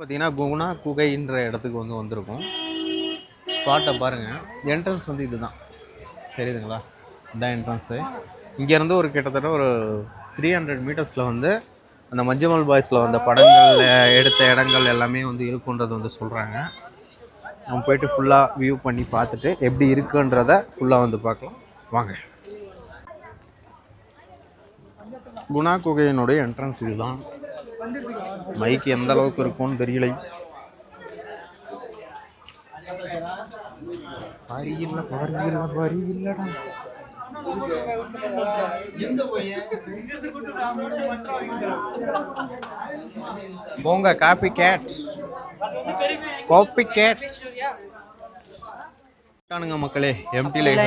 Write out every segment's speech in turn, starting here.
பார்த்தீங்கன்னா குணா குகைன்ற இடத்துக்கு வந்திருக்கோம். ஸ்பாட்டை பாருங்கள். என்ட்ரன்ஸ் வந்து இதுதான், தெரியுதுங்களா? இதுதான் என்ட்ரன்ஸு. இங்கேருந்து ஒரு கிட்டத்தட்ட ஒரு 300 மீட்டர்ஸில் வந்து அந்த மஞ்சுமல் பாய்ஸில் வந்த படங்கள் எடுத்த இடங்கள் எல்லாமே வந்து இருக்குன்றது வந்து சொல்கிறாங்க. நம்ம போயிட்டு ஃபுல்லாக வியூ பண்ணி பார்த்துட்டு எப்படி இருக்குன்றத ஃபுல்லாக வந்து பார்க்கலாம் வாங்க. குணா குகையினுடைய என்ட்ரன்ஸ் இதுதான். மைக் எந்த அளவுக்கு இருக்கும்னு தெரியலை. போங்க காப்பி கேட்ஸ், காப்பி கேட்ஸ் மக்களே. எம்டி லைஃப்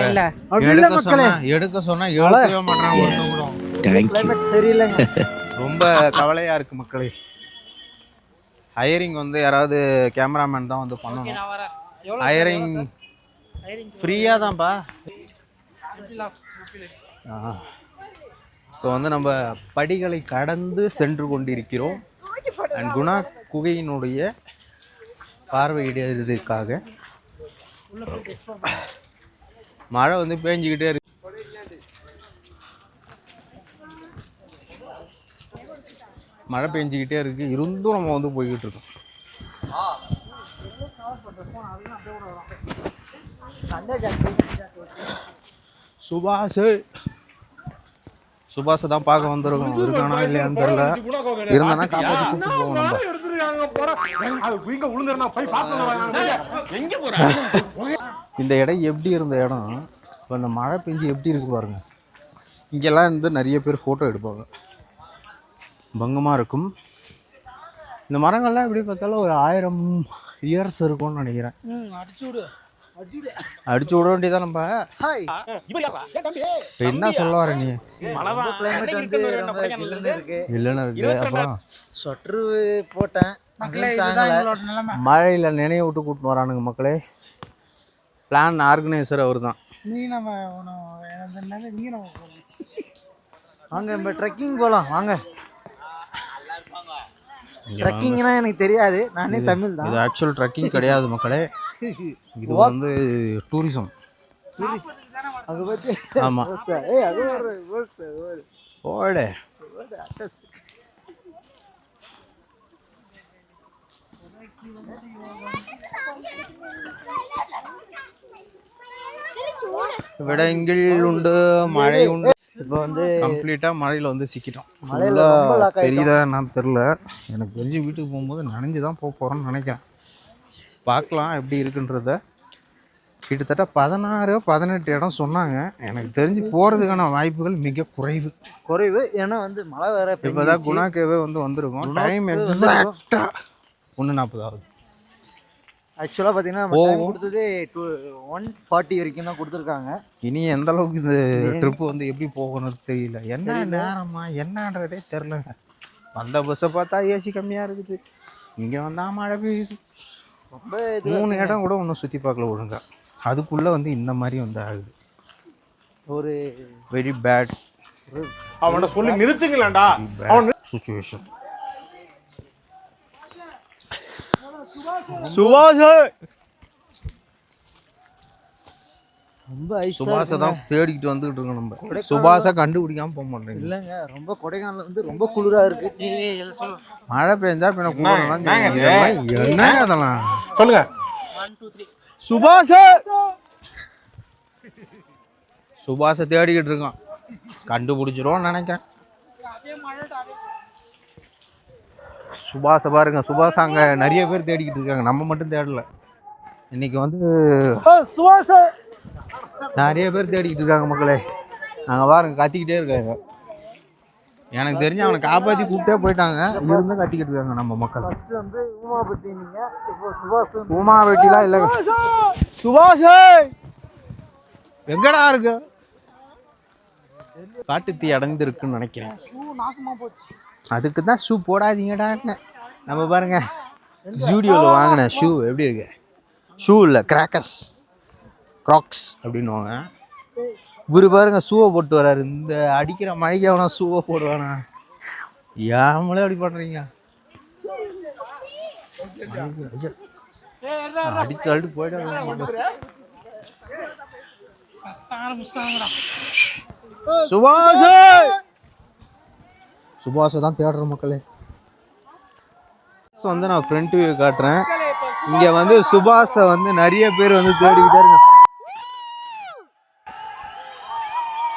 எடுக்க சொன்னா எடுக்கவே மாட்டாங்க. சரியில்லைங்க, ரொம்ப கவலையா இருக்கு மக்களே. ஹையரிங் வந்து யாராவது கேமராமேன் தான் வந்து பண்ணணும். ஹையரிங் ஃப்ரீயா தான்ப்பா. இப்போ வந்து நம்ம படிகளை கடந்து சென்று கொண்டிருக்கிறோம். அண்ட் குணா குகையினுடைய பார்வையிடுறதுக்காக மழை வந்து பேஞ்சிக்கிட்டே இருக்கு. மழை பெஞ்சிக்கிட்டே இருக்கு, இருந்தும் நம்ம வந்து போய்கிட்டு இருக்கோம். சுபாஷ் தான் பார்க்க வந்துருக்கோம். இருக்கானா இல்லையான்னு தெரியல. இருந்தானா காப்பாற்றி கூப்பிட்டு போவோம். இந்த இடம் எப்படி இருந்த இடம் இப்போ இந்த மழை பெஞ்சு எப்படி இருக்கு பாருங்க. இங்கெல்லாம் இருந்து நிறைய பேர் ஃபோட்டோ எடுப்பாங்க, பங்கமாக இருக்கும். இந்த மரங்கள்லாம் எப்படி பார்த்தாலும் ஒரு 1000 இயர்ஸ் இருக்கும்னு நினைக்கிறேன். அடிச்சு விட வேண்டியதான் நம்ம. என்ன சொல்ல வர நீ? இல்லைன்னு இருக்கு. அப்புறம் சொட்ரு போட்டேன், மழையில நினைவு விட்டு கூட்டின்னு வரானுங்க மக்களே. பிளான் ஆர்கனைசர் அவர் தான். வாங்க நம்ம ட்ரெக்கிங் போகலாம் வாங்க. ட்ரெக்கிங்னா எனக்கு தெரியாது, நானே தமிழ் தான். இது ஆக்சுவல் ட்ரெக்கிங் கிடையாது மக்களே, இது வந்து டூரிசம். ஆமா ஓட விடங்கில் உண்டு, மழை உண்டு. இப்போ வந்து கம்ப்ளீட்டா மழையில வந்து சிக்கிட்டோம். தெரியுதா என்னன்னு தெரியல. எனக்கு தெரிஞ்சு வீட்டுக்கு போகும்போது நனைஞ்சுதான் போக போறோம்னு நினைக்கிறேன். பார்க்கலாம் எப்படி இருக்குன்றத. கிட்டத்தட்ட 16-18 இடம் சொன்னாங்க. எனக்கு தெரிஞ்சு போறதுக்கான வாய்ப்புகள் மிக குறைவு. ஏன்னா வந்து மழை வேற. இப்போதான் குணாக்கேவே வந்து வந்திருக்கோம். டைம் எக்ஸாக்டா 1:40 ஆகுது. ஆக்சுவலாக பார்த்தீங்கன்னா கொடுத்தது 1:40 வரைக்கும் தான் கொடுத்துருக்காங்க. இனி எந்த அளவுக்கு இது ட்ரிப்பு வந்து எப்படி போகணும்னு தெரியல. என்ன நேரமா என்னன்றதே தெரிலங்க. வந்த பஸ்ஸை பார்த்தா ஏசி கம்மியாக இருக்குது, இங்கே வந்தால் மழை பெய்யுது. ரொம்ப 3 இடம் கூட ஒன்றும் சுற்றி பார்க்கல ஒழுங்கா. அதுக்குள்ளே வந்து இந்த மாதிரி வந்து ஆகுது. ஒரு வெரி பேட். அவனை சொல்லி நிறுத்துங்களேன்டா சிச்சுவேஷன். சுபாஷை தான் தேடிக்கிட்டு வந்துகிட்டு இருக்கோம் நம்ம. சுபாஷை கண்டுபிடிக்காம போக மாட்டேங்க. இல்லைங்க, ரொம்ப கொடைக்கானல் வந்து ரொம்ப குளிரா இருக்கு. மழை பெஞ்சா பின்ன என்ன அதெல்லாம் சொல்லுங்க. சுபாஷை தேடிக்கிட்டு இருக்கோம், கண்டுபிடிச்சிருவோம்னு நினைக்கிறேன். சுபாஷை பாருங்க, சுபாஷ் அங்கே நிறைய பேர் தேடிக்கிட்டு இருக்காங்க, நம்ம மட்டும் தேடல. இன்னைக்கு வந்து நிறைய பேர் தேடிக்கிட்டு இருக்காங்க மக்களே. நாங்கள் பாருங்க கத்திக்கிட்டே இருக்காங்க. எனக்கு தெரிஞ்சு அவனை காப்பாற்றி கூப்பிட்டே போயிட்டாங்க, இருந்து கத்திக்கிட்டு இருக்காங்க நம்ம மக்கள். உமாபெட்டிலாம் இல்லை. சுபாஷ் எங்கடா இருக்கு? காட்டுத்தீ அடைஞ்சிருக்குன்னு நினைக்கிறேன். அதுக்கு தான் ஷூ போடாதீங்கடான்னு நம்ம பாருங்க ஜூடியோவில் வாங்கின ஷூ எப்படி இருக்கு. ஷூ இல்லை, கிராக்ஸ் அப்படின்னுவாங்க. இவரு பாருங்க ஷூவை போட்டு வர்றாரு. இந்த அடிக்கிற மழைக்கு அவனா ஷூவை போடுவானா? ஏமலே அப்படி பண்ணுறீங்க? அடித்து அடித்து போயிட்டு சுபாஷை தான் தேடுற மக்களே. வந்து நான் ஃப்ரண்ட் வியூ காட்டுறேன். இங்கே வந்து சுபாஷை வந்து நிறைய பேர் வந்து தேடிக்கிட்டே இருக்காங்க.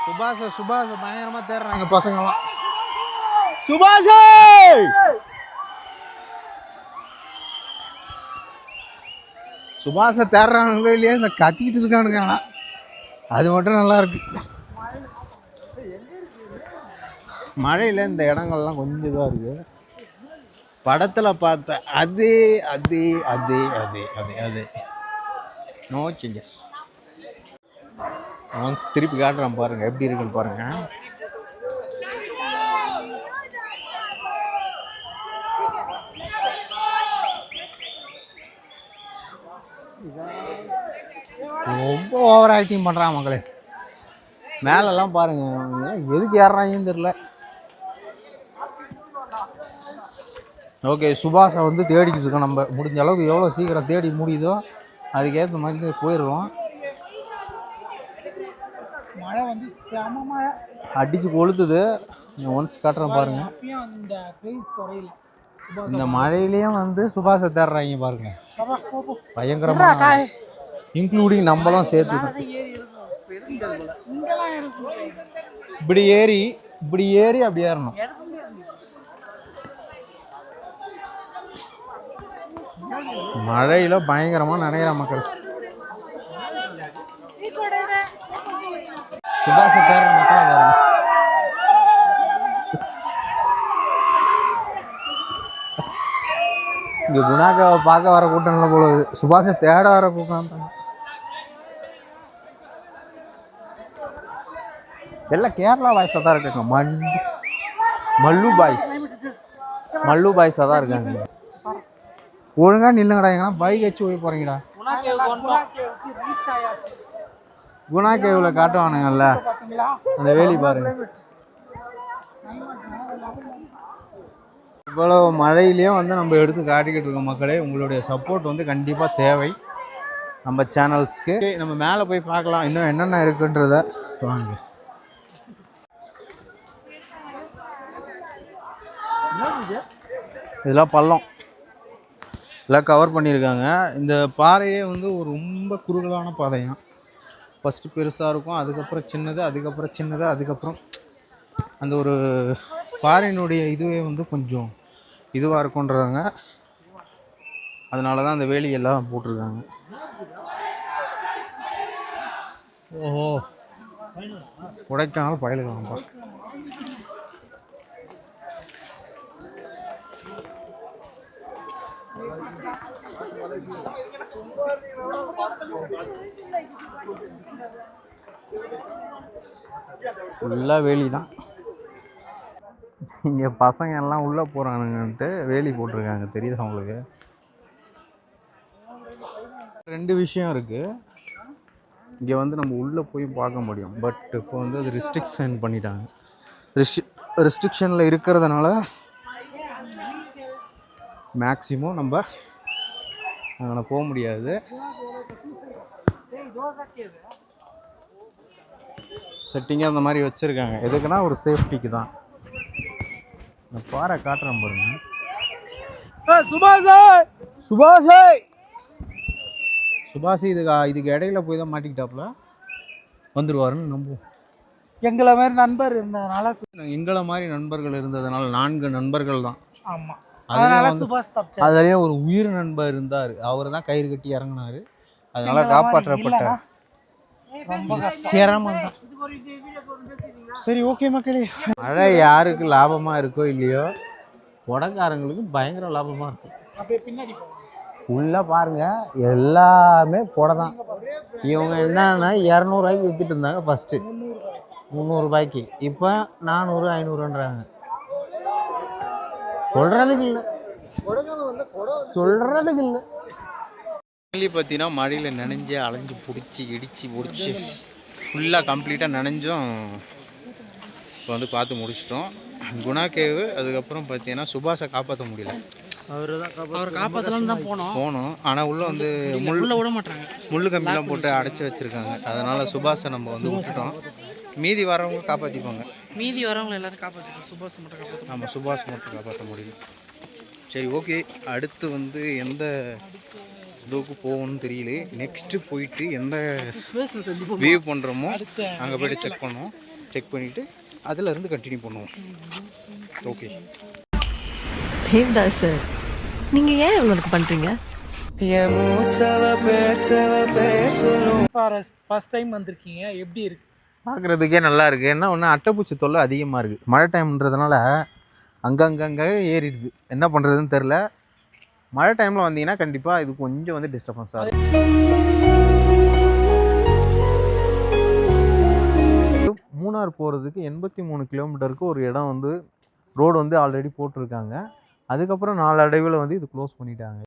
சுபாஷை பயங்கரமாக தேடுறாங்க பசங்களாம். சுபாஷை தேடுறானுங்களோ இல்லையா, இந்த கத்திக்கிட்டு இருக்கானுங்க. அது மட்டும் நல்லா இருக்கு. மழையில் இந்த இடங்கள்லாம் கொஞ்சம் இதாக இருக்கு. படத்தில் பார்த்த அதே அதே அதே அதே அதே அதே நோ சேஞ்சஸ். ஒன்ஸ் திருப்பி காட்டுறேன் பாருங்க, எப்படி இருக்குன்னு பாருங்க. ரொம்ப ஓவர் ஆக்டிங் பண்ணுறான் மக்களே. மேலெல்லாம் பாருங்க, எதுக்கு ஏறாங்கன்னு தெரியல. ஓகே, சுபாஷை வந்து தேடிக்கிட்டு இருக்கோம். நம்ம முடிஞ்ச அளவுக்கு எவ்வளோ சீக்கிரம் தேடி முடியுதோ அதுக்கேற்ற மாதிரி போயிடுவோம். மழை வந்து செம மழை அடிச்சு கொளுத்துது. ஒன்ஸ் காட்டுறேன் பாருங்க. இந்த மழையிலையும் வந்து சுபாஷை தேடுறாங்க பாருங்க, பயங்கரமாக, இன்க்ளூடிங் நம்மளும் சேர்த்து தான். இப்படி ஏறி அப்படி ஏறணும். மழையில பயங்கரமா நனைகிற மக்கள். சுபாஷை தேடுற மக்கள் பாருங்க. இங்க குணாக்காவை பார்க்க வர கூட்டம் இல்லை போல, சுபாஷை தேட வர கூட்டம். எல்லாம் கேரளா பாய்ஸாக தான் இருக்காங்க. மல்லு பாய்ஸாக தான் இருக்காங்க. ஒழுங்காக நில்லுங்கடா, எங்கன்னா பைக் வச்சு போய் போகிறீங்கடா. குணா கேவில் காட்டுவானுங்கல்ல, அந்த வேலி பாருங்க. இவ்வளோ மழையிலையும் வந்து நம்ம எடுத்து காட்டிக்கிட்டு இருக்கோம் மக்களே. உங்களுடைய சப்போர்ட் வந்து கண்டிப்பாக தேவை நம்ம சேனல்ஸ்க்கு. நம்ம மேலே போய் பார்க்கலாம் இன்னும் என்னென்ன இருக்குன்றத. வாங்க. இதெல்லாம் பள்ளம் எல்லாம் கவர் பண்ணியிருக்காங்க. இந்த பாறையே வந்து ஒரு ரொம்ப குறுகலான பாதையாக. ஃபஸ்ட்டு பெருசாக இருக்கும், அதுக்கப்புறம் சின்னது, அதுக்கப்புறம் சின்னது, அதுக்கப்புறம் அந்த ஒரு பாறையினுடைய இதுவே வந்து கொஞ்சம் இதுவாக இருக்குன்றாங்க. அதனால தான் அந்த வேலியெல்லாம் போட்டிருக்காங்க. ஓஹோ, கொடைக்கானல் பயலுக்கானப்பா. ஃபுல்லாக வேலி தான். இங்கே பசங்க எல்லாம் உள்ளே போகிறானுங்கன்ட்டு வேலி போட்டிருக்காங்க, தெரியுதா உங்களுக்கு? ரெண்டு விஷயம் இருக்குது. இங்கே வந்து நம்ம உள்ளே போய் பார்க்க முடியும், பட் இப்போ வந்து அது ரெஸ்ட்ரிக்ஷன் பண்ணிட்டாங்க. ரெஸ்ட்ரிக்ஷனில் இருக்கிறதுனால மேக்ஸிமம் நம்ம அங்கே போக முடியாது. செட்டிங்காக அந்த மாதிரி வச்சுருக்காங்க. எதுக்குன்னா ஒரு சேஃப்டிக்கு தான். இந்த பாறை காட்டுறேன் பாருங்க. சுபாஷ் இதுக்கு இடையில போய் தான் மாட்டிக்கிட்டாப்புல வந்துடுவாருன்னு நம்புவோம். எங்களை மாதிரி நண்பர் இருந்ததுனால, எங்களை மாதிரி நண்பர்கள் இருந்ததுனால 4 நண்பர்கள் தான். ஆமாம், அதுலயே ஒரு உயிர் நண்பர் இருந்தார். அவர் தான் கயிறு கட்டி இறங்கினாரு, அதனால காப்பாற்றப்பட்டார். சிரமம் தான். சரி, ஓகே மக்களே. மழை யாருக்கு லாபமா இருக்கோ இல்லையோ, கொடைக்காரங்களுக்கு பயங்கர லாபமா இருக்கும். உள்ள பாருங்க, எல்லாமே கொடை தான். இவங்க என்னன்னா 200 ரூபாய்க்கு வித்துட்டு இருந்தாங்க ஃபர்ஸ்ட், 300 ரூபாய்க்கு. இப்போ 400 500ன்றாங்க. சொல்றதுக்கு இல்லை. பார்த்தீங்கன்னா மழையில் நனைஞ்சு அலைஞ்சு பிடிச்சி இடிச்சு முடிச்சு ஃபுல்லாக கம்ப்ளீட்டாக நனைஞ்சும் இப்போ வந்து பார்த்து முடிச்சிட்டோம். குணா கேவு, அதுக்கப்புறம் பார்த்தீங்கன்னா சுபாஷை காப்பாற்ற முடியல. அவர் அவர் காப்பாற்றலான்னு தான் போனோம். ஆனால் உள்ளே வந்து உள்ள விட மாட்டாங்க. முள்ளு கம்பிலாம் போட்டு அடைச்சி வச்சுருக்காங்க. அதனால் சுபாஷை நம்ம வந்து விட்டுட்டோம். மீதி வரவங்க காப்பாற்றிப்பாங்க. மீதி வரவங்க எல்லாரும் காப்பாற்றிட்டோம். சுபாஷ் மட்டும் காப்பாற்றணும். நம்ம சுபாஷ் மட்டும் காப்பாற்ற முடியும். சரி, ஓகே. அடுத்து வந்து எந்த இதுக்கு போகணும்னு தெரியல. நெக்ஸ்ட்டு போயிட்டு எந்த வியூ பண்ணுறோமோ அங்கே போய்ட்டு செக் பண்ணுவோம். செக் பண்ணிவிட்டு அதிலேருந்து கண்டினியூ பண்ணுவோம். ஓகே. தேவ்தாஸ் சார், நீங்கள் ஏன் இவங்களுக்கு பண்ணுறீங்க? ஃபாரஸ்ட் ஃபர்ஸ்ட் டைம் வந்திருக்கீங்க, எப்படி இருக்கு? பார்க்குறதுக்கே நல்லா இருக்குது. என்ன ஒன்று, அட்டைப்பூச்சி தொல்லை அதிகமாக இருக்குது. மழை டைம்ன்றதுனால அங்கங்கே ஏறிடுது. என்ன பண்ணுறதுன்னு தெரில. மழை டைமில் வந்தீங்கன்னா கண்டிப்பாக இது கொஞ்சம் வந்து டிஸ்டர்பன்ஸ் ஆகும். மூணார் போகிறதுக்கு 83 கிலோமீட்டருக்கு ஒரு இடம் வந்து ரோடு வந்து ஆல்ரெடி போட்டிருக்காங்க. அதுக்கப்புறம் 4 அடைவில் வந்து இது க்ளோஸ் பண்ணிட்டாங்க.